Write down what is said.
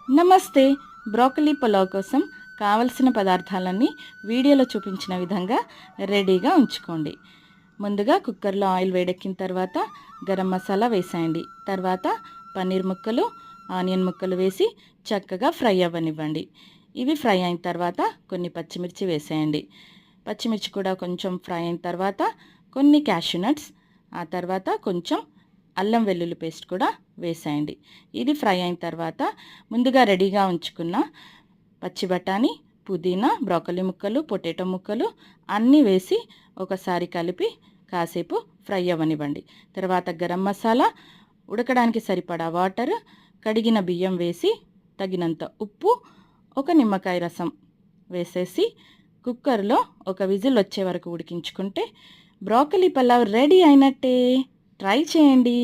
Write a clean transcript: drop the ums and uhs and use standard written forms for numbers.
నమస్తే. బ్రోకలీ పులావ్ కోసం కావలసిన పదార్థాలన్నీ వీడియోలో చూపించిన విధంగా రెడీగా ఉంచుకోండి. ముందుగా కుక్కర్లో ఆయిల్ వేడెక్కిన తర్వాత గరం మసాలా వేసేయండి. తర్వాత పన్నీర్ ముక్కలు, ఆనియన్ ముక్కలు వేసి చక్కగా ఫ్రై అవ్వనివ్వండి. ఇవి ఫ్రై అయిన తర్వాత కొన్ని పచ్చిమిర్చి వేసేయండి. పచ్చిమిర్చి కూడా కొంచెం ఫ్రై అయిన తర్వాత కొన్ని క్యాష్యూ నట్స్, ఆ తర్వాత కొంచెం అల్లం వెల్లుల్లి పేస్ట్ కూడా వేసేయండి. ఇది ఫ్రై అయిన తర్వాత ముందుగా రెడీగా ఉంచుకున్న పచ్చి బఠానీ, పుదీనా, బ్రోకలీ ముక్కలు, పొటాటో ముక్కలు అన్నీ వేసి ఒకసారి కలిపి కాసేపు ఫ్రై అవ్వనివ్వండి. తర్వాత గరం మసాలా, ఉడకడానికి సరిపడా వాటర్, కడిగిన బియ్యం వేసి తగినంత ఉప్పు, ఒక నిమ్మకాయ రసం వేసేసి కుక్కర్లో ఒక విజిల్ వచ్చే వరకు ఉడికించుకుంటే బ్రోకలీ పలావ్ రెడీ అయినట్టే. ట్రై చేయండి.